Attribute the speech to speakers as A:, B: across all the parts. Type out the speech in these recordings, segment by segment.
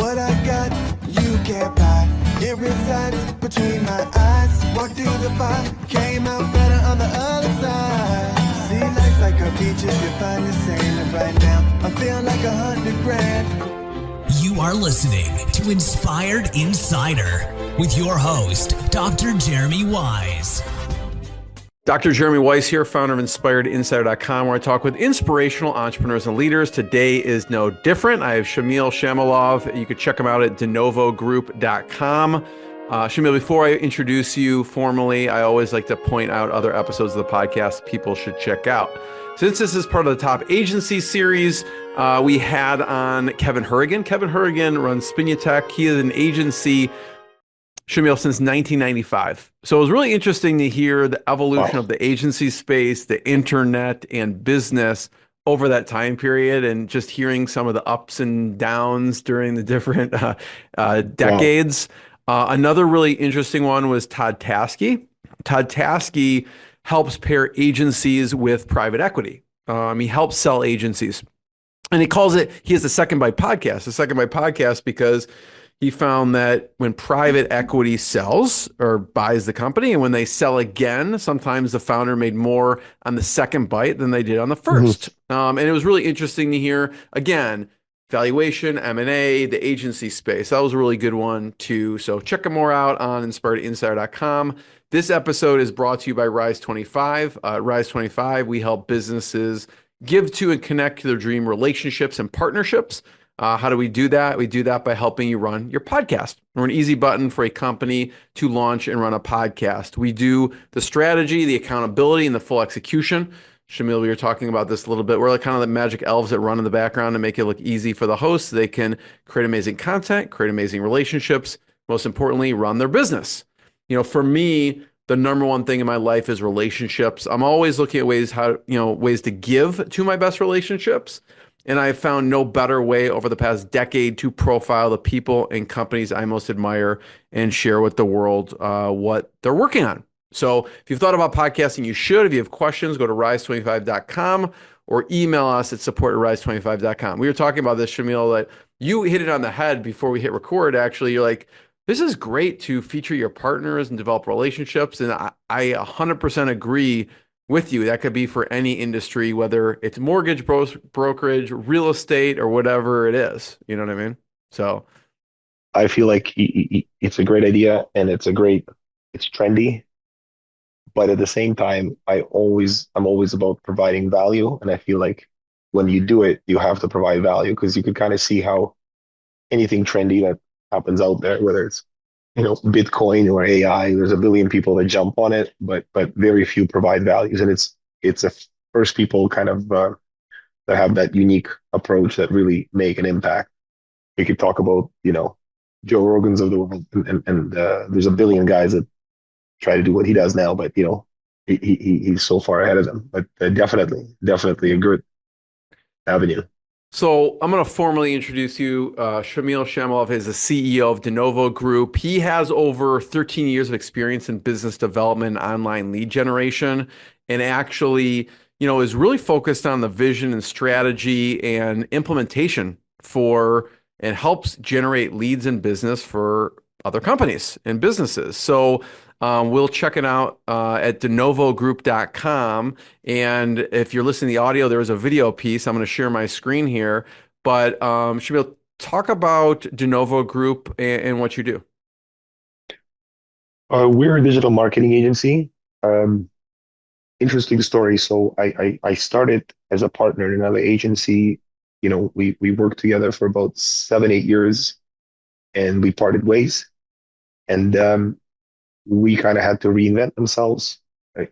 A: What I got, you can't buy. It resides between my eyes. Walked through the fire, came out better on the other side. See, life's like a beach if you find the same. And right now, I'm feeling like 100 grand.
B: You are listening to Inspired Insider with your host, Dr. Jeremy Wise.
C: Dr. Jeremy Weiss here, founder of InspiredInsider.com, where I talk with inspirational entrepreneurs and leaders. Today is no different. I have Shamil Shamilov. You could check him out at dNOVOgroup.com. Shamil, before I introduce you formally, I always like to point out other episodes of the podcast people should check out. Since this is part of the Top Agency series, we had on Kevin Hurrigan. Kevin Hurrigan runs Spinutech. He is an agency, Shamil, since 1995. So it was really interesting to hear the evolution of the agency space, the internet, and business over that time period, and just hearing some of the ups and downs during the different decades. Another really interesting one was Todd Taskey. Todd Taskey helps pair agencies with private equity. He helps sell agencies. And he has a Second Bite podcast because he found that when private equity sells or buys the company, and when they sell again, sometimes the founder made more on the second bite than they did on the first. And it was really interesting to hear, again, valuation, M&A, the agency space. That was a really good one too. So check them more out on InspiredInsider.com. This episode is brought to you by Rise 25. Rise 25, we help businesses give to and connect to their dream relationships and partnerships. How do we do that? We do that by helping you run your podcast. We're an easy button for a company to launch and run a podcast. We do the strategy, the accountability, and the full execution. Shamil, we were talking about this a little bit. We're like kind of the magic elves that run in the background and make it look easy for the hosts. They can create amazing content, create amazing relationships, most importantly, run their business. For me, the number one thing in my life is relationships. I'm always looking at ways to give to my best relationships. And I've found no better way over the past decade to profile the people and companies I most admire and share with the world what they're working on. So if you've thought about podcasting, you should. If you have questions, go to rise25.com or email us at support@rise25.com. We were talking about this, Shamil, that you hit it on the head before we hit record. Actually, you're like, this is great to feature your partners and develop relationships. And I 100% agree with you. That could be for any industry, whether it's mortgage brokerage, real estate, or whatever it is. You know what I mean? So
D: I feel like it's a great idea and it's trendy. But at the same time, I'm always about providing value. And I feel like when you do it, you have to provide value, because you could kind of see how anything trendy that happens out there, whether it's Bitcoin or AI, there's a billion people that jump on it, but very few provide values. And it's the first people kind of that have that unique approach that really make an impact. We could talk about, Joe Rogan's of the world, and there's a billion guys that try to do what he does now, but he's so far ahead of them. But definitely a good avenue.
C: So I'm going to formally introduce you. Shamil Shamilov is the CEO of dNOVO Group. He has over 13 years of experience in business development and online lead generation, and actually, is really focused on the vision and strategy and implementation and helps generate leads in business for other companies and businesses. So we'll check it out at dNOVOgroup.com. And if you're listening to the audio, there's a video piece. I'm going to share my screen here. But Shamil, talk about dNOVO Group and what you do.
D: We're a digital marketing agency. Interesting story. So I started as a partner in another agency. We worked together for about 7-8 years, and we parted ways. And we kind of had to reinvent themselves.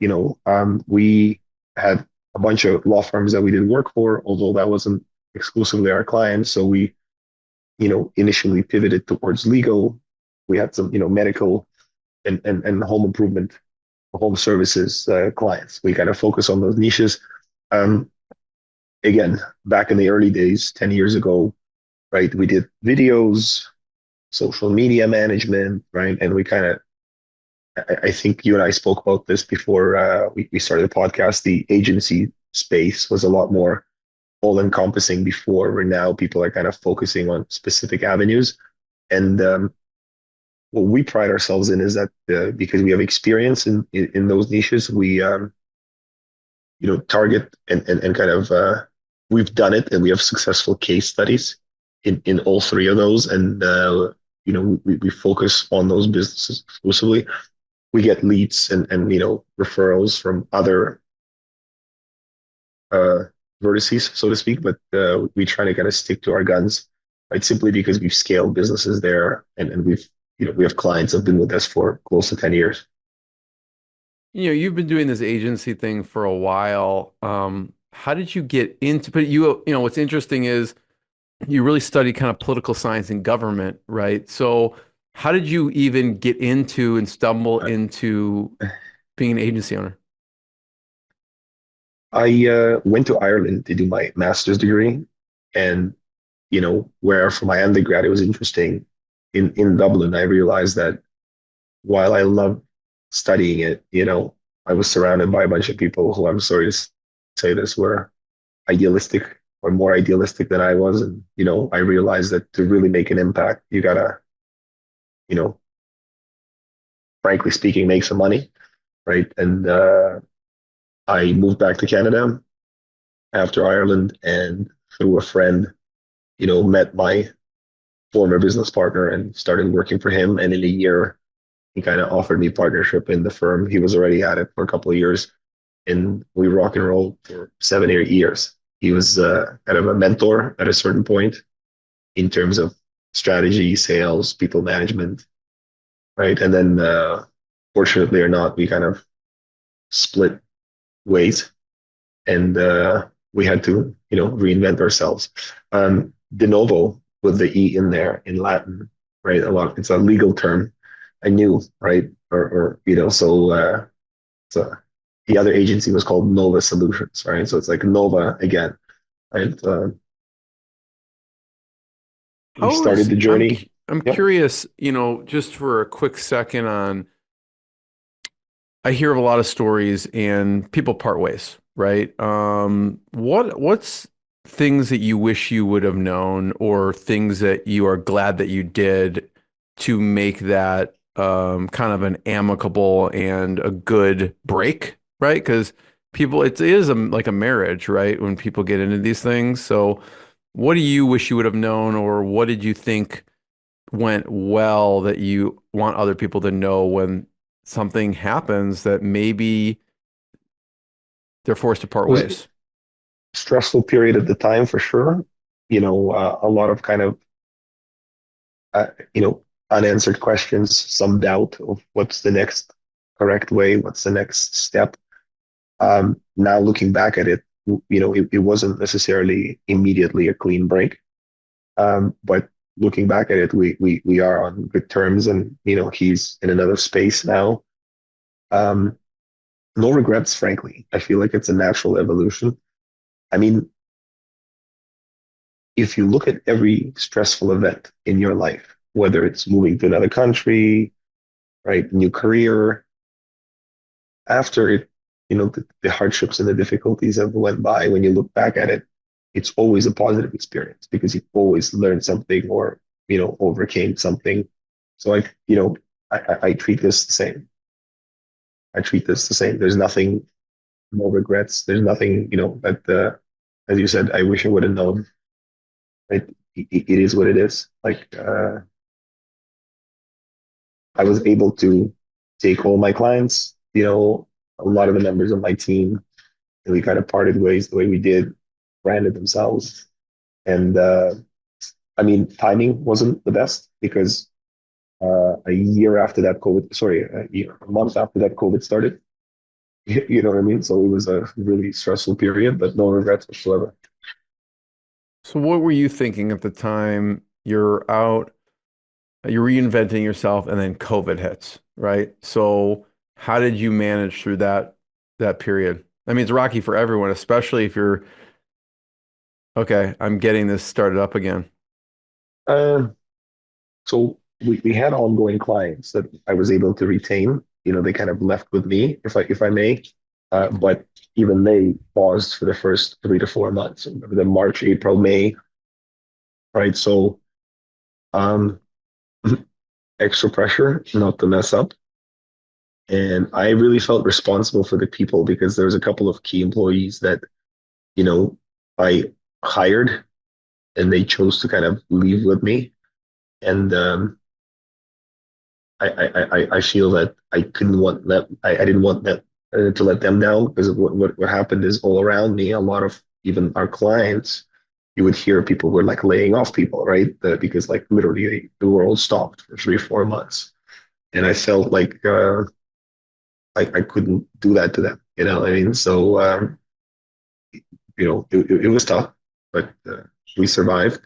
D: We had a bunch of law firms that we did work for, although that wasn't exclusively our clients. So we, initially pivoted towards legal. We had some, medical and home improvement, home services clients. We kind of focus on those niches. Again, back in the early days, 10 years ago, right, we did videos, social media management, right? And we kind of, I think you and I spoke about this before we started the podcast. The agency space was a lot more all encompassing before, where now people are kind of focusing on specific avenues. And what we pride ourselves in is that because we have experience in those niches, we target and kind of we've done it, and we have successful case studies in all three of those, and we focus on those businesses exclusively. We get leads and referrals from other uh, vertices, so to speak, but we try to kind of stick to our guns, right? Simply because we've scaled businesses there, and we have clients that have been with us for close to 10 years.
C: You've been doing this agency thing for a while. How did you get into, but what's interesting is you really studied kind of political science and government, right? So how did you even get into and stumble into being an agency owner?
D: I went to Ireland to do my master's degree, and where for my undergrad it was interesting. In Dublin, I realized that while I loved studying it, I was surrounded by a bunch of people who, I'm sorry to say this, were idealistic or more idealistic than I was. And, I realized that to really make an impact, you gotta, you know, frankly speaking, make some money, right? And I moved back to Canada after Ireland, and through a friend, met my former business partner and started working for him. And in a year, he kind of offered me partnership in the firm. He was already at it for a couple of years, and we rock and rolled for 7 or 8 years. He was kind of a mentor at a certain point in terms of strategy, sales, people management, right? And then, fortunately or not, we kind of split ways, and we had to, reinvent ourselves. dNOVO with the E in there in Latin, right? It's a legal term. I knew, right? So the other agency was called Nova Solutions, right? So it's like Nova again, right? We
C: How
D: started
C: is
D: the journey.
C: I'm
D: Yeah.
C: curious, just for a quick second on, I hear of a lot of stories and people part ways, right? What's things that you wish you would have known or things that you are glad that you did to make that kind of an amicable and a good break, right? Because it is like a marriage, right? When people get into these things. So what do you wish you would have known, or what did you think went well that you want other people to know when something happens that maybe they're forced to part
D: It was a
C: ways?
D: stressful period at the time for sure. A lot of kind of, uh, you know, unanswered questions, some doubt of what's the next correct way, what's the next step. Now looking back at it, it wasn't necessarily immediately a clean break. But looking back at it, we are on good terms, and he's in another space now. Um, no regrets, frankly. I feel like it's a natural evolution. I mean, if you look at every stressful event in your life, whether it's moving to another country, right, new career, after it, the hardships and the difficulties have went by, when you look back at it, it's always a positive experience because you've always learned something or, overcame something. So I treat this the same. I treat this the same. There's nothing, no regrets. There's nothing, that, as you said, I wish I would have known. Right? It is what it is. Like, I was able to take all my clients, a lot of the members of my team, and we kind of parted ways the way we did, branded themselves. And I mean, timing wasn't the best because a year after that COVID, sorry, a month after that COVID started, you know what I mean? So it was a really stressful period, but no regrets whatsoever.
C: So what were you thinking at the time you're out, you're reinventing yourself and then COVID hits, right? So how did you manage through that period? I mean, it's rocky for everyone, especially if you're okay, I'm getting this started up again.
D: Uh, so we had ongoing clients that I was able to retain. They kind of left with me, if I may. But even they paused for the first 3 to 4 months. Remember the March, April, May, right? So um, extra pressure not to mess up. And I really felt responsible for the people because there was a couple of key employees that, you know, I hired and they chose to kind of leave with me. And I feel that I couldn't want that. I didn't want that to let them down because of what happened is all around me. A lot of even our clients, you would hear people were like laying off people, right? Because like literally the world stopped for 3 4 months, and I felt like I couldn't do that to them. You know what I mean? So it was tough, but we survived.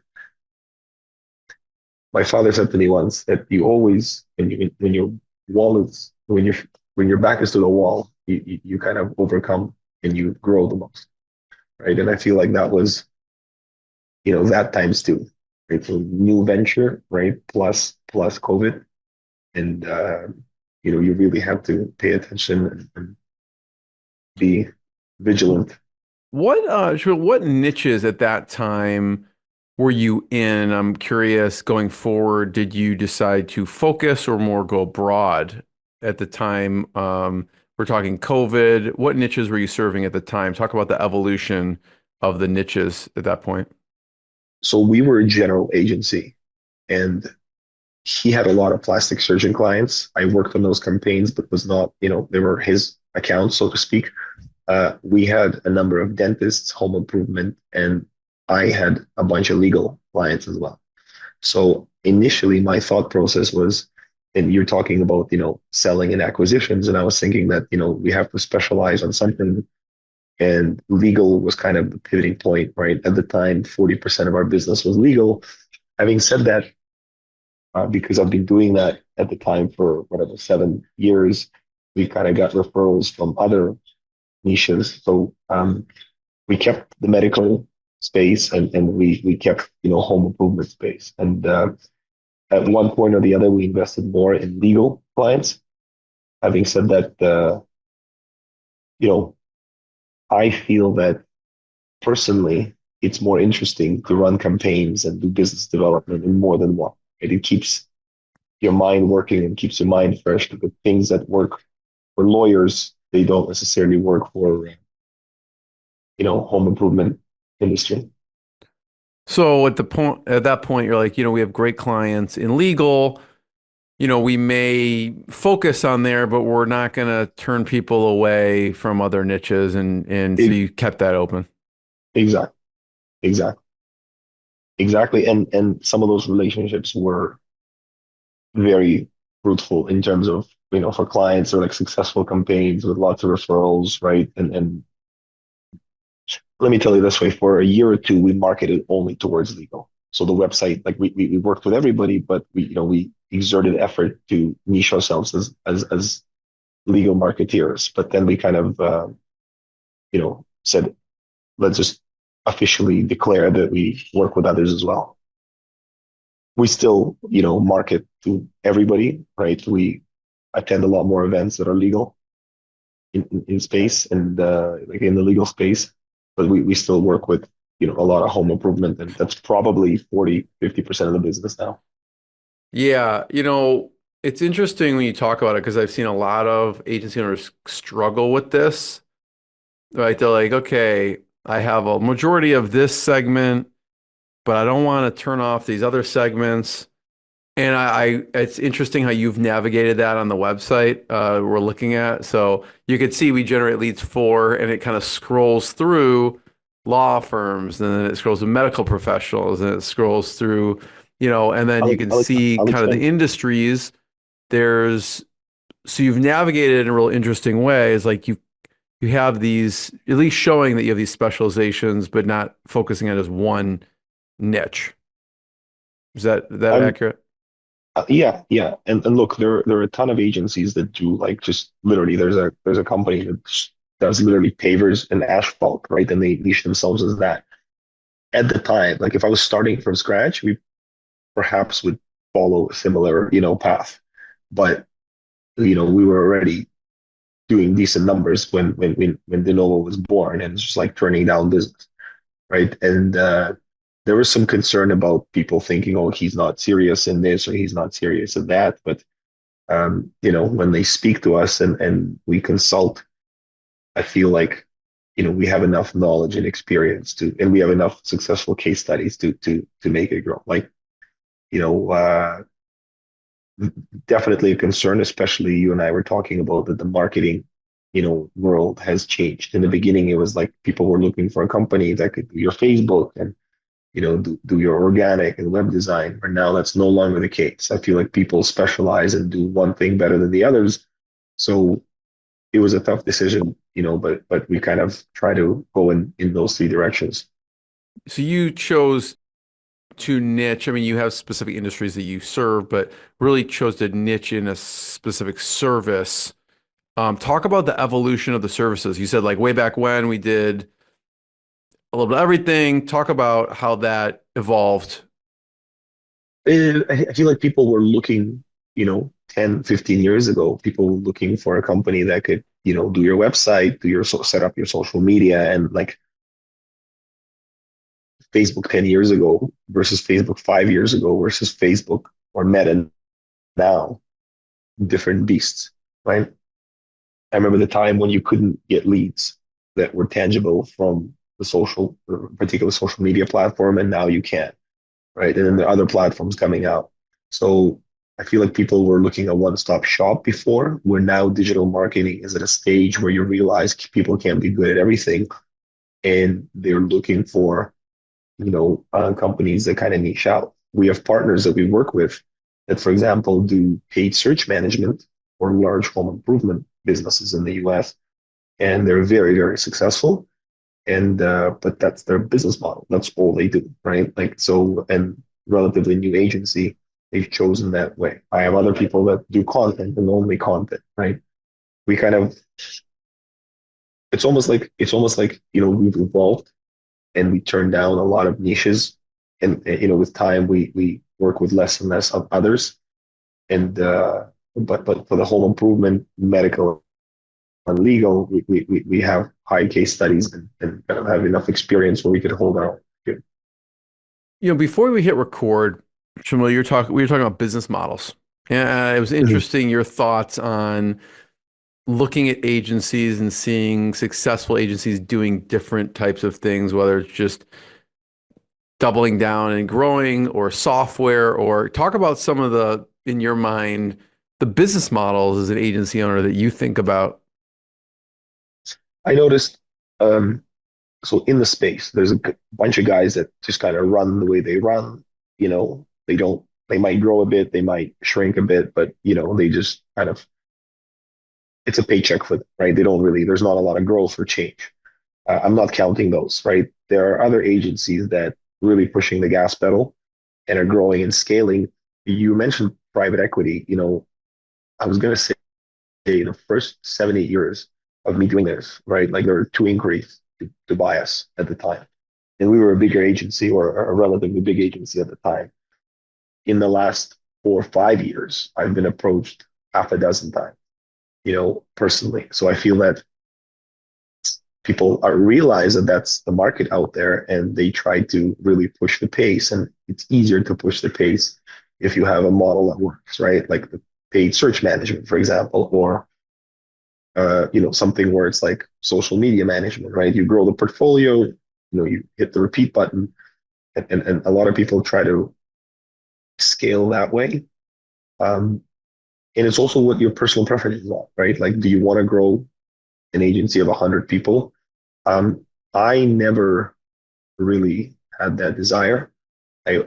D: My father said to me once that you always, when your wall is, when your back is to the wall, you kind of overcome and you grow the most, right? And I feel like that was, that times two, right? So new venture, right? Plus COVID, and you really have to pay attention and be vigilant.
C: What niches at that time were you in? I'm curious, going forward, did you decide to focus or more go broad at the time? We're talking COVID. What niches were you serving at the time? Talk about the evolution of the niches at that point.
D: So we were a general agency, and he had a lot of plastic surgeon clients. I worked on those campaigns, but was not, they were his accounts, so to speak. We had a number of dentists, home improvement, and I had a bunch of legal clients as well. So initially, my thought process was, and you're talking about, selling and acquisitions, and I was thinking that, we have to specialize on something, and legal was kind of the pivoting point, right? At the time, 40% of our business was legal. Having said that, because I've been doing that at the time for whatever 7 years, we kind of got referrals from other niches. So we kept the medical space and we kept home improvement space. And at one point or the other, we invested more in legal clients. Having said that, you know, I feel that personally, it's more interesting to run campaigns and do business development in more than one. Right? It keeps your mind working and keeps your mind fresh. The things that work for lawyers, they don't necessarily work for home improvement industry.
C: So at that point, you're like, we have great clients in legal. We may focus on there, but we're not going to turn people away from other niches, and so
D: It,
C: you kept that open.
D: exactly, exactly, exactly. And some of those relationships were very fruitful in terms of for clients or like successful campaigns with lots of referrals, right? And let me tell you this way: for a year or two, we marketed only towards legal. So the website, like we worked with everybody, but we exerted effort to niche ourselves as legal marketeers. But then we kind of said, let's just officially declare that we work with others as well. We still market to everybody, right? We attend a lot more events that are legal in space and like in the legal space, but we still work with a lot of home improvement, and that's probably 40-50% of the business now.
C: Yeah, it's interesting when you talk about it because I've seen a lot of agency owners struggle with this, right? They're like, okay, I have a majority of this segment, but I don't want to turn off these other segments. And it's interesting how you've navigated that on the website we're looking at. So you could see we generate leads for, and it kind of scrolls through law firms, and then it scrolls to medical professionals, and it scrolls through, and then you can see
D: I'll
C: kind of the
D: explain.
C: industries. There's so you've navigated in a real interesting way. It's like you have these at least showing that you have these specializations, but not focusing on just one niche. Is that
D: I'm
C: accurate?
D: Yeah, yeah, and look, there are a ton of agencies that do like just literally. There's a company that does literally pavers and asphalt, right? And they niche themselves as that. At the time, like if I was starting from scratch, we perhaps would follow a similar path, but we were already doing decent numbers when dNOVO was born, and it's just like turning down business, right? And there was some concern about people thinking, oh, he's not serious in this or he's not serious in that. But when they speak to us and we consult, I feel like we have enough knowledge and experience and we have enough successful case studies to make it grow. Like, you know, uh, definitely a concern, especially you and I were talking about that the marketing, world has changed. In the beginning, it was like people were looking for a company that could do your Facebook and, do your organic and web design. But now that's no longer the case. I feel like people specialize and do one thing better than the others. So it was a tough decision, but we kind of try to go in those three directions.
C: So you chose to niche. I mean, you have specific industries that you serve, but really chose to niche in a specific service. Talk about the evolution of the services. You said like way back when we did a little bit of everything. Talk about how that evolved.
D: I feel like people were looking, 10, 15 years ago, people were looking for a company that could, do your website, set up your social media, and like Facebook 10 years ago versus Facebook 5 years ago versus Facebook or Meta now, different beasts, right? I remember the time when you couldn't get leads that were tangible from particular social media platform, and now you can, right? And then there are other platforms coming out. So I feel like people were looking at one-stop shop before, where now digital marketing is at a stage where you realize people can't be good at everything, and they're looking for, companies that kind of niche out. We have partners that we work with that, for example, do paid search management for large home improvement businesses in the US, and they're very, very successful. And but that's their business model. That's all they do, right? Like so, and relatively new agency, they've chosen that way. I have other people that do content and only content, right? We kind of it's almost like we've evolved and we turn down a lot of niches, and with time we work with less and less of others. And but for the home improvement, medical, and legal, we have high case studies and kind of have enough experience where we could hold our own.
C: Before we hit record, Shamil, we were talking about business models. Yeah, it was
D: Mhm.
C: interesting your thoughts on looking at agencies and seeing successful agencies doing different types of things, whether it's just doubling down and growing or software, or talk about some of in your mind, the business models as an agency owner that you think about.
D: I noticed, so in the space, there's a bunch of guys that just kind of run the way they run. They might grow a bit, they might shrink a bit, but they just kind of, it's a paycheck for them, right? There's not a lot of growth or change. I'm not counting those, right? There are other agencies that really pushing the gas pedal and are growing and scaling. You mentioned private equity. I was going to say the first 7, 8 years of me doing this, right? Like there were two inquiries to buy us at the time. And we were a bigger agency or a relatively big agency at the time. In the last 4 or 5 years, I've been approached half a dozen times, personally. So I feel that people realize that that's the market out there, and they try to really push the pace. And it's easier to push the pace if you have a model that works, right? Like the paid search management, for example, or something where it's like social media management, right? You grow the portfolio, you hit the repeat button, and a lot of people try to scale that way. Um, and it's also what your personal preferences are, right? Like, do you want to grow an agency of 100 people? I never really had that desire. I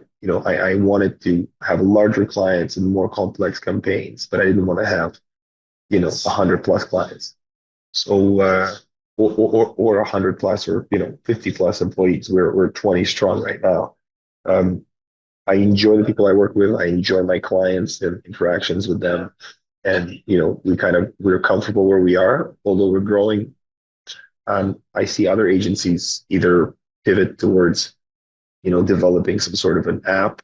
D: wanted to have larger clients and more complex campaigns, but I didn't want to have, 100 plus clients. So, or 100 plus or, 50 plus employees. We're 20 strong right now. Um, I enjoy the people I work with. I enjoy my clients and interactions with them. And, we're comfortable where we are, although we're growing. I see other agencies either pivot towards, developing some sort of an app,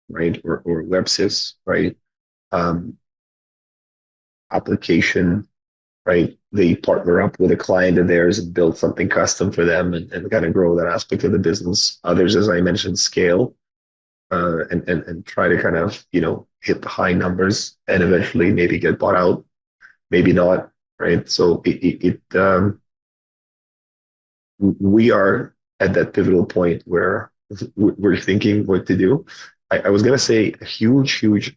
D: right, or web sys, right, um, application, right? They partner up with a client of theirs and build something custom for them and kind of grow that aspect of the business. Others, as I mentioned, scale and try to kind of, hit the high numbers and eventually maybe get bought out, maybe not, right? So we are at that pivotal point where we're thinking what to do. I was going to say a huge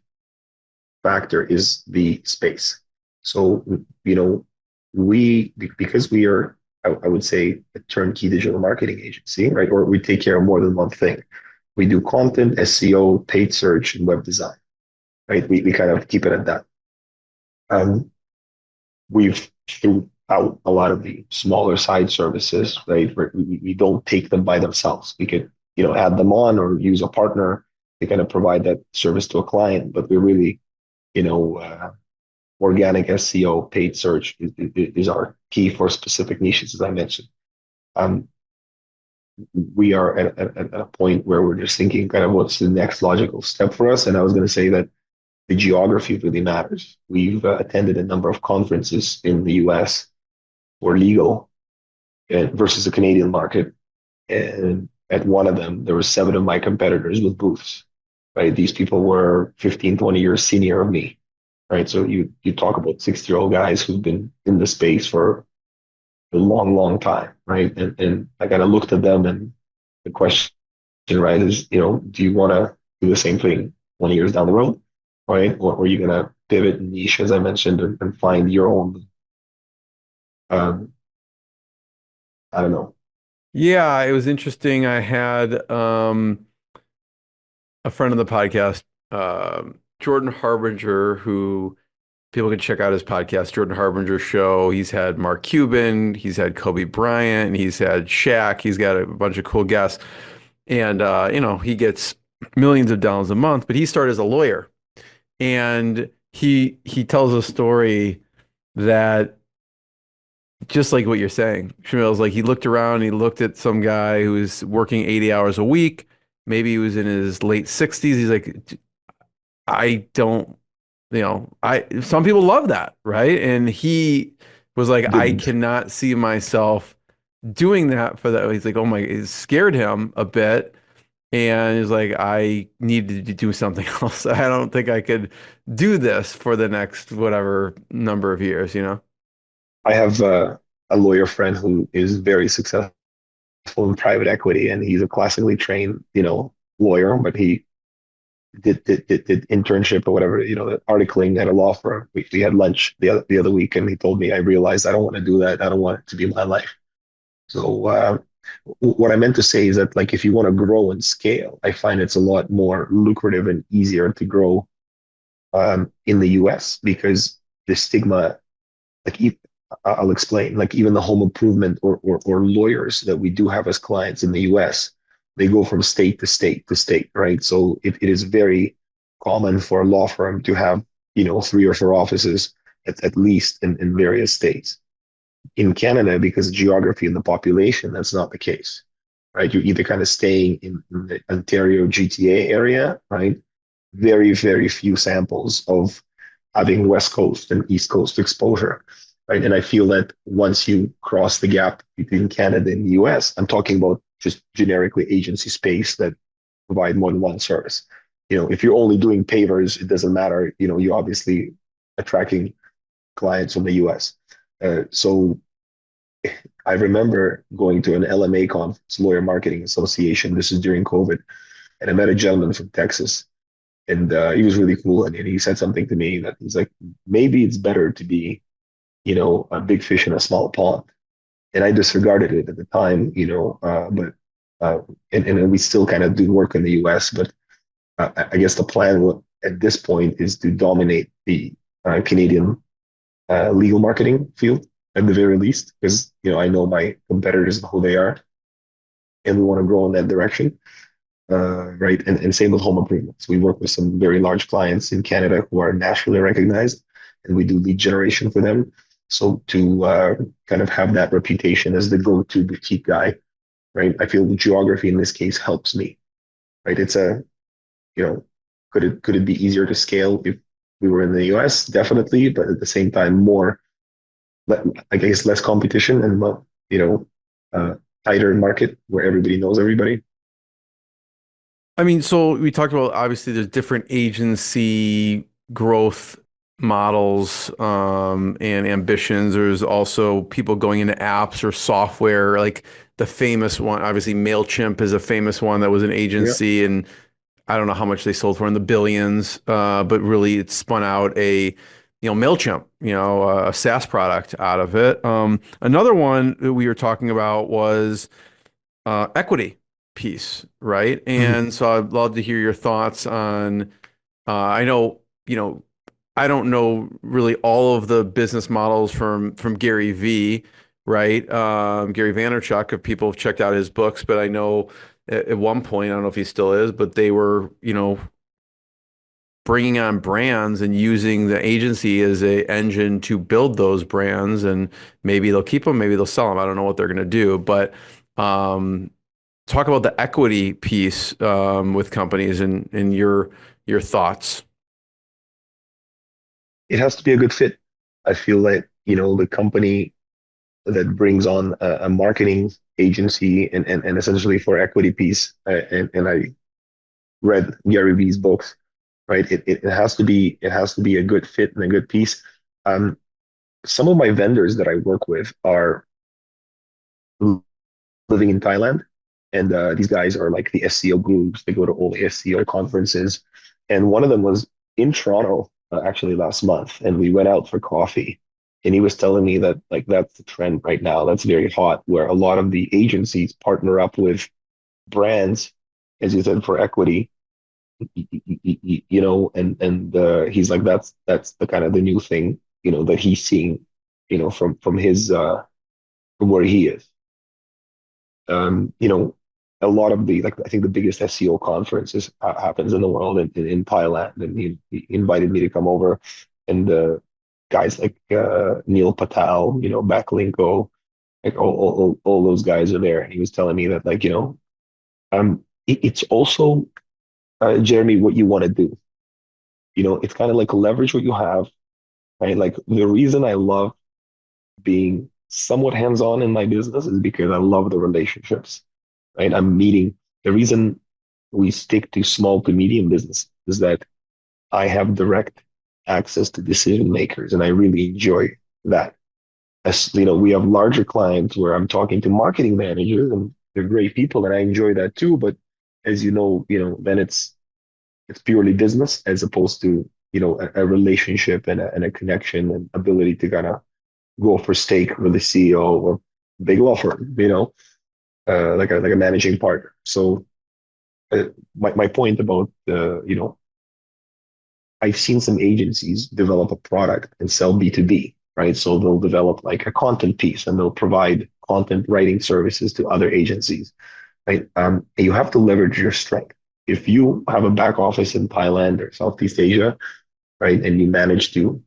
D: factor is the space. So, because we are, I would say, a turnkey digital marketing agency, right? Or we take care of more than one thing. We do content, SEO, paid search, and web design, right? We kind of keep it at that. Um, we've threw out a lot of the smaller side services, right? We don't take them by themselves. We could, add them on or use a partner to kind of provide that service to a client, but we really, you know, uh, organic SEO, paid search is our key for specific niches, as I mentioned. Um, we are at a point where we're just thinking kind of what's the next logical step for us. And I was going to say that the geography really matters. We've attended a number of conferences in the US for legal versus the Canadian market. And at one of them, there were seven of my competitors with booths, right? These people were 15, 20 years senior of me, right? So you talk about 60-year-old guys who've been in the space for a long time, right? And I kind of looked at them and the question, right, is, do you want to do the same thing 20 years down the road, right? Or are you going to pivot niche, as I mentioned, and find your own, um, I don't know.
C: Yeah, it was interesting. I had a friend of the podcast, Jordan Harbinger, who people can check out his podcast, Jordan Harbinger Show. He's had Mark Cuban, he's had Kobe Bryant, he's had Shaq, he's got a bunch of cool guests. And he gets millions of dollars a month, but he started as a lawyer. And he tells a story that just like what you're saying, Shamil's like he looked around, he looked at some guy who was working 80 hours a week. Maybe he was in his late 60s. He's like, I don't, I some people love that, right? And he was like, I
D: Didn't.
C: cannot see myself doing that for that. He's like, oh my, it scared him a bit. And he's like, I needed to do something else. I don't think I could do this for the next whatever number of years, you know?
D: I have a lawyer friend who is very successful in private equity, and he's a classically trained, lawyer, but he did internship or whatever, articling at a law firm. We had lunch the other week, and he told me, I realized I don't want to do that. I don't want it to be my life. So what I meant to say is that, like, if you want to grow and scale, I find it's a lot more lucrative and easier to grow in the US because the stigma, like, I'll explain, like, even the home improvement or lawyers that we do have as clients in the US, they go from state to state to state, right? So it is very common for a law firm to have, three or four offices at least in various states. In Canada, because of geography and the population, that's not the case, right? You're either kind of staying in the Ontario GTA area, right? Very few samples of having West Coast and East Coast exposure, right? And I feel that once you cross the gap between Canada and the US, I'm talking about just generically agency space that provide more than one service. If you're only doing pavers, it doesn't matter. You obviously attracting clients from the US. So I remember going to an LMA conference, Lawyer Marketing Association. This is during COVID, and I met a gentleman from Texas, and he was really cool. And he said something to me that he's like, maybe it's better to be, a big fish in a small pond. And I disregarded it at the time, but and we still kind of do work in the U.S. But I guess the plan at this point is to dominate the Canadian legal marketing field at the very least, because I know my competitors and who they are, and we want to grow in that direction. Right, and same with home improvements. We work with some very large clients in Canada who are nationally recognized, and we do lead generation for them. So to kind of have that reputation as the go-to boutique guy, right? I feel the geography in this case helps me, right? It's a, you know, could it be easier to scale if we were in the US? Definitely, but at the same time, more I guess less competition and you know, tighter market where everybody knows everybody.
C: I mean, so we talked about obviously there's different agency growth models and ambitions. There's also people going into apps or software, like the famous one. Obviously, MailChimp is a famous one that was an
D: Yeah.
C: agency, and I don't know how much they sold for in the billions, but really it spun out MailChimp, a SaaS product out of it. Another one that we were talking about was equity piece, right?
D: Mhm.
C: And so I'd love to hear your thoughts on, I know, I don't know really all of the business models from Gary V, right? Gary Vaynerchuk, if people have checked out his books, but I know at one point, I don't know if he still is, but they were, bringing on brands and using the agency as a engine to build those brands, and maybe they'll keep them, maybe they'll sell them. I don't know what they're going to do, but um, talk about the equity piece with companies and your thoughts.
D: It has to be a good fit. I feel like, the company that brings on a marketing agency and essentially for equity piece, and I read Gary V's books, right? It has to be a good fit and a good piece. Um, some of my vendors that I work with are living in Thailand, and these guys are like the SEO groups. They go to all the SEO conferences, and one of them was in Toronto actually last month, and we went out for coffee. And he was telling me that like that's the trend right now. That's very hot, where a lot of the agencies partner up with brands, as you said, for equity, he's like that's the kind of the new thing, that he's seeing, from his from where he is. um, you know, a lot of the like I think the biggest SEO conferences happens in the world in Thailand, and he invited me to come over, and guys like Neil Patel, Backlinko, like all those guys are there. And he was telling me that like it's also Jeremy what you want to do. It's kind of like leverage what you have, right? Like the reason I love being somewhat hands-on in my business is because I love the relationships, right? The reason we stick to small to medium business is that I have direct access to decision makers, and I really enjoy that. As we have larger clients where I'm talking to marketing managers, and they're great people, and I enjoy that too. But as then it's purely business as opposed to a relationship and a connection and ability to kind of go for steak with the CEO or big law firm, like a managing partner. So my point about I've seen some agencies develop a product and sell B2B, right? So they'll develop like a content piece and they'll provide content writing services to other agencies, right? And you have to leverage your strength. If you have a back office in Thailand or Southeast Asia, right, and you manage to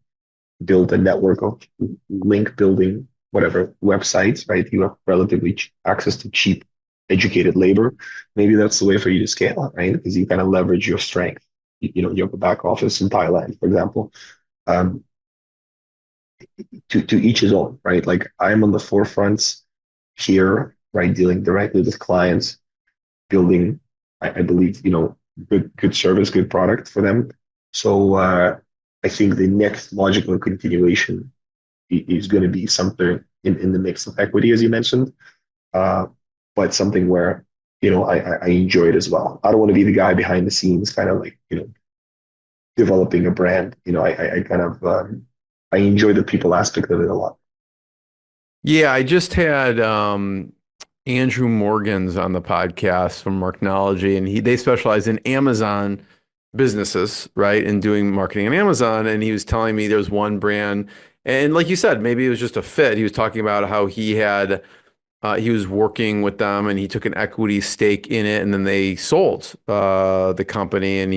D: build a network of link building, whatever websites, right? You have relatively access to cheap, educated labor. Maybe that's the way for you to scale, right? Because you kind of leverage your strength. You have a back office in Thailand, for example. Um, to each his own, right? Like I'm on the forefronts here, right? Dealing directly with clients, building, I believe, good service, good product for them. So I think the next logical continuation is going to be something in the mix of equity, as you mentioned, uh, but something where I enjoy it as well. I don't want to be the guy behind the scenes, kind of like developing a brand. I kind of I enjoy the people aspect of it a lot.
C: Yeah, I just had Andrew Morgans on the podcast from Marknology, and they specialize in Amazon businesses, right, and doing marketing on Amazon. And he was telling me there's one brand, and like you said, maybe it was just a fit. He was talking about how he was working with them, and he took an equity stake in it, and then they sold the company, and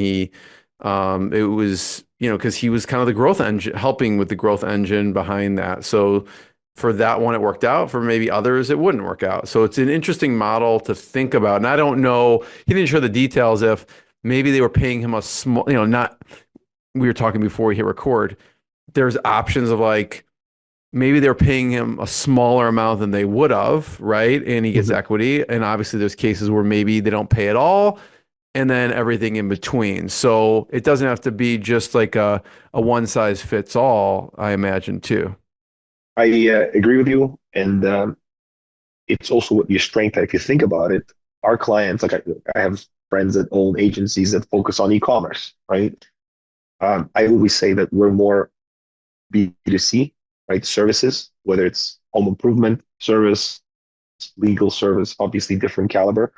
C: it was because he was kind of the growth engine, helping with the growth engine behind that. So for that one, it worked out. For maybe others, it wouldn't work out. So it's an interesting model to think about. And I don't know, he didn't share the details if maybe they were paying him a small, not, we were talking before we hit record. There's options of like maybe they're paying him a smaller amount than they would have, right? And he gets
D: Mhm.
C: equity. And obviously, there's cases where maybe they don't pay at all, and then everything in between. So it doesn't have to be just like a one size fits all, I imagine, too.
D: I agree with you, and it's also what your strength. If you think about it, our clients, like I have friends that own agencies that focus on e-commerce, right? I always say that we're more B2C, right? Services, whether it's home improvement service, legal service, obviously different caliber.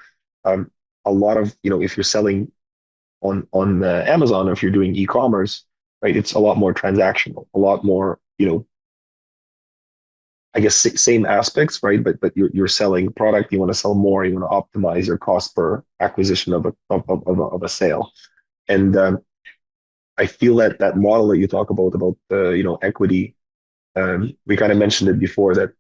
D: Um, a lot of, if you're selling on Amazon, or if you're doing e-commerce, right, it's a lot more transactional, a lot more, I guess same aspects, right? But you're selling product, you want to sell more, you want to optimize your cost per acquisition of a sale. And I feel that that model that you talk about the equity, we kind of mentioned it before, that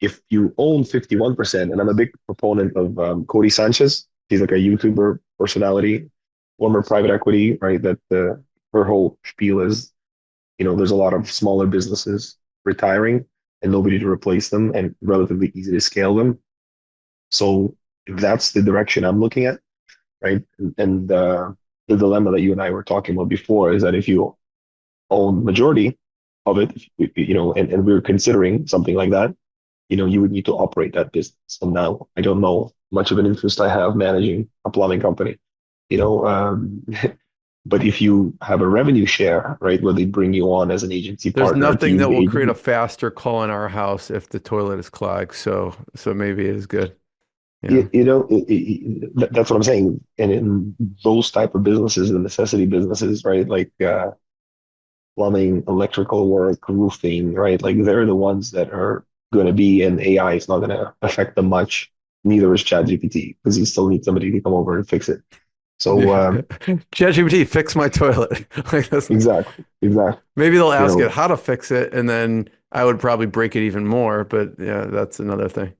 D: if you own 51%, and I'm a big proponent of Cody Sanchez, he's like a YouTuber personality, former private equity, right? That her whole spiel is, there's a lot of smaller businesses retiring and nobody to replace them and relatively easy to scale them. So that's the direction I'm looking at, right? And the dilemma that you and I were talking about before is that if you own majority of it, and we're considering something like that, you would need to operate that business. And now I don't know much of an interest I have managing a plumbing company, you know. But if you have a revenue share, right, where they bring you on as an agency
C: There's
D: partner to
C: nothing
D: use
C: that
D: the
C: will create a
D: agency,
C: faster call in our house if the toilet is clogged. So maybe it is good. Yeah.
D: that's what I'm saying. And in those type of businesses, the necessity businesses, right, like plumbing, electrical work, roofing, right, like they're the ones that are going to be, and AI is not going to affect them much. Neither is ChatGPT, because you still need somebody to come over and fix it. So
C: Yeah. ChatGPT, fix my toilet. Like that's,
D: exactly, exactly.
C: maybe they'll
D: You
C: ask it
D: know,
C: how to fix it, and then I would probably break it even more. But yeah, that's another thing.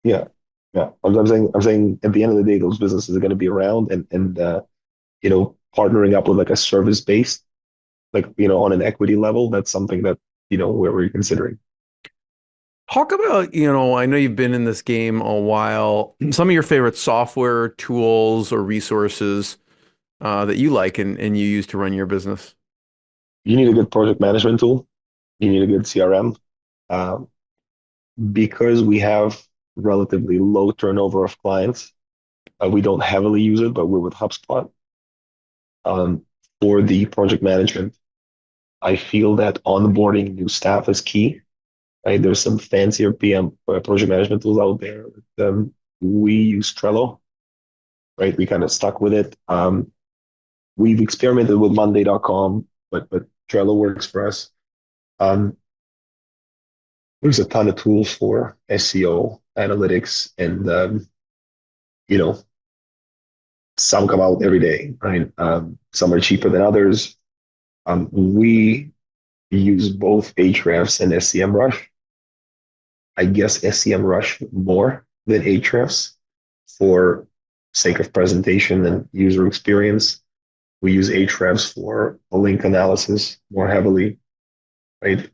D: yeah, yeah. I'm saying at the end of the day, those businesses are going to be around, and partnering up with like a service based, like on an equity level, that's something that where we're considering.
C: Talk about, I know you've been in this game a while. Some of your favorite software tools or resources that you like and you use to run your business.
D: You need a good project management tool. You need a good CRM. Um, because we have relatively low turnover of clients, we don't heavily use it, but we're with HubSpot. Um, for the project management, I feel that onboarding new staff is key. Right? There's some fancier PM project management tools out there. We use Trello, right? We kind of stuck with it. We've experimented with Monday.com, but Trello works for us. Um, there's a ton of tools for SEO, analytics, and you know, some come out every day, right? Some are cheaper than others. We use both Ahrefs and SEMrush. I guess SEMrush more than Ahrefs for sake of presentation and user experience. We use Ahrefs for a link analysis more heavily, right?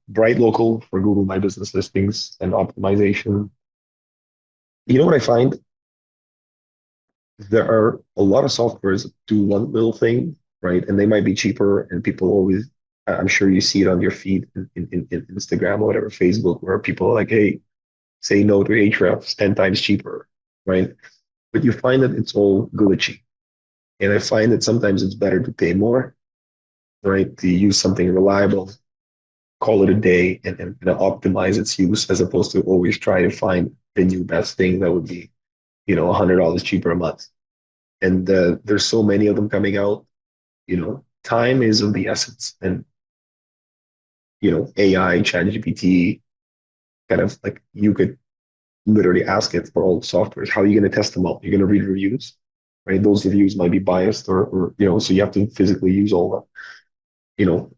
D: Bright Local for Google My Business listings and optimization. You know what I find? There are a lot of softwares that do one little thing, right? And they might be cheaper, and people always, I'm sure you see it on your feed in Instagram or whatever, Facebook, where people are like, hey, say no to Ahrefs 10 times cheaper, right? But you find that it's all glitchy. And I find that sometimes it's better to pay more, right? To use something reliable, call it a day, and optimize its use, as opposed to always try to find the new best thing that would be, $100 cheaper a month. And there's so many of them coming out. Time is of the essence, and AI, ChatGPT, kind of like you could literally ask it for all the softwares. How are you going to test them out? You're going to read reviews, right? Those reviews might be biased, or so you have to physically use all that.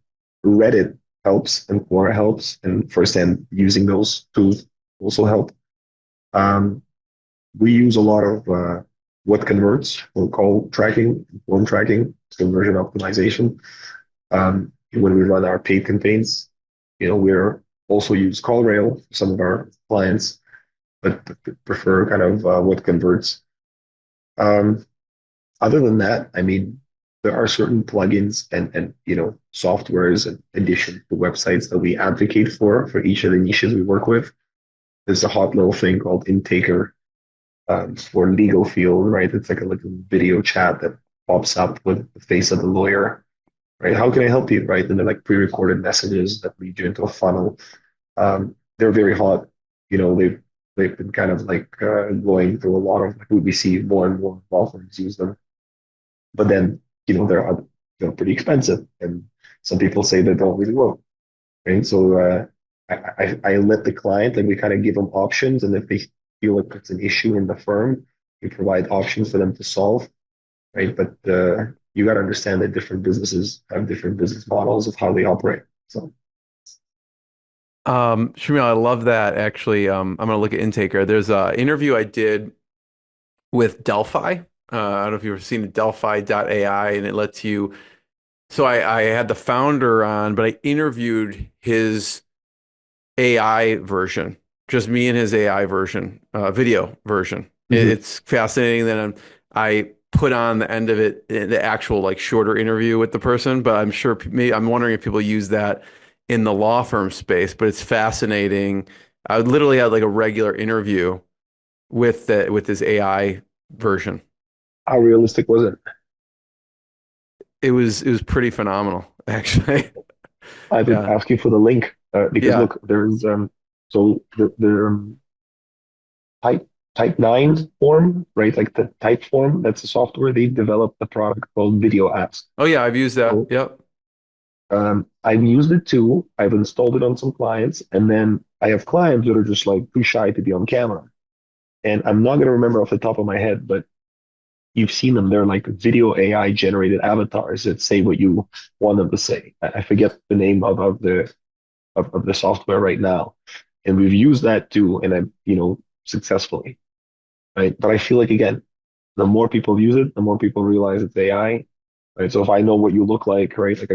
D: Reddit helps, and Quora helps, and firsthand using those tools also help. Um, we use a lot of what converts, or call tracking, form tracking, conversion optimization. when we run our paid campaigns. We're also use CallRail for some of our clients, but prefer kind of what converts. Um, Other than that, I mean, there are certain plugins and softwares and addition to websites that we advocate for each of the niches we work with. There's a hot little thing called Intaker for legal field, right? It's like a little video chat that pops up with the face of the lawyer, right? How can I help you, right? And they're like pre-recorded messages that lead you into a funnel. They're very hot. They've been kind of like going through a lot of we see more and more law firms use them, but then they're pretty expensive, and some people say they don't really work, right? So I let the client, like we kind of give them options, and if they feel like it's an issue in the firm, we provide options for them to solve, right? But you got to understand that different businesses have different business models of how they operate. So
C: Shamil, I love that. Actually, I'm going to look at Intaker. There's an interview I did with Delphi. I don't know if you've ever seen it, Delphi.ai, and it lets you. So I had the founder on, but I interviewed his AI version, just me and his AI version, video version. It's fascinating. Then I put on the end of it the actual like shorter interview with the person, but I'm sure I'm wondering if people use that in the law firm space. But it's fascinating. I literally had like a regular interview with this AI version.
D: how realistic was it?
C: It was pretty phenomenal, actually.
D: I would
C: Yeah.
D: ask you for the link because
C: Yeah.
D: look, there's so the type type 9 form, right? Like the type form, that's a software. They developed a product called Video Apps.
C: Oh yeah, I've used that.
D: So
C: Yep.
D: I've used it too. I've installed it on some clients, and then I have clients that are just like too shy to be on camera. And I'm not gonna remember off the top of my head, but you've seen them. They're like video AI generated avatars that say what you want them to say. I forget the name of the software right now, and we've used that too, and successfully, right? But I feel like again, the more people use it, the more people realize it's AI, right? So if I know what you look like, right, like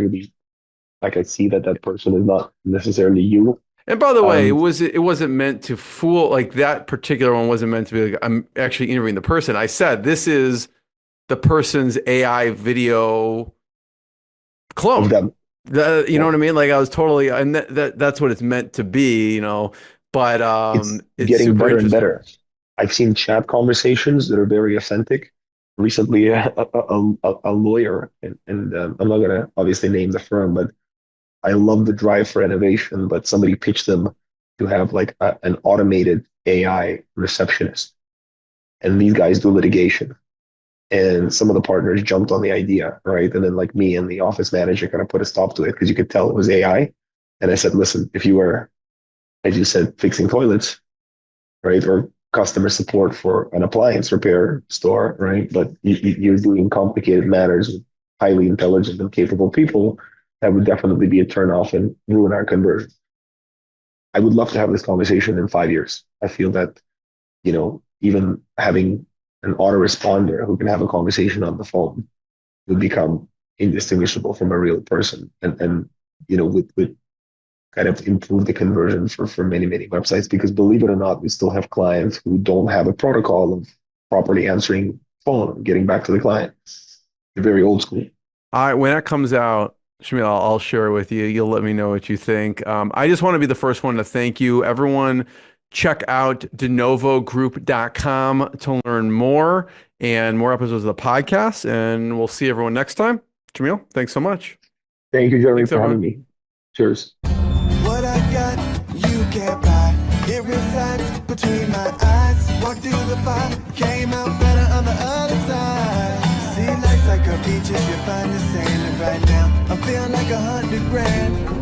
D: I could see that that person is not necessarily you.
C: And by the way,
D: Um,
C: it wasn't meant to fool, like that particular one wasn't meant to be like I'm actually interviewing the person. I said this is the person's AI video
D: of
C: clone.
D: them,
C: You know
D: yeah,
C: what I mean? Like I was totally, and that's what it's meant to be, but
D: it's
C: it's
D: getting
C: super
D: better and
C: interesting.
D: better. I've seen chat conversations that are very authentic. Recently, a lawyer, and I'm not gonna obviously name the firm, but I love the drive for innovation, but somebody pitched them to have like an automated AI receptionist. And these guys do litigation. And some of the partners jumped on the idea, right? And then like me and the office manager kind of put a stop to it because you could tell it was AI. And I said, listen, if you were, as you said, fixing toilets, right? Or customer support for an appliance repair store, right? But you're doing complicated matters with highly intelligent and capable people, that would definitely be a turnoff and ruin our conversion. I would love to have this conversation in 5 years. I feel that, even having an autoresponder who can have a conversation on the phone would become indistinguishable from a real person and would kind of improve the conversion for many, many websites because believe it or not, we still have clients who don't have a protocol of properly answering phone and getting back to the client. They're very old school.
C: All right, when that comes out, Shamil, I'll share it with you. You'll let me know what you think. I just want to be the first one to thank you. Everyone, check out dNOVOgroup.com to learn more and more episodes of the podcast. And we'll see everyone next time. Shamil, thanks so much.
D: Thank you, Jeremy,
C: Thanks,
D: for having
C: everyone.
D: me. Cheers.
A: What I got, you can't buy. It resides between my eyes. Walked through the fire, came out better on the other side. See, life's like a beach if you find the sand. And right now, I'm feeling like 100 grand.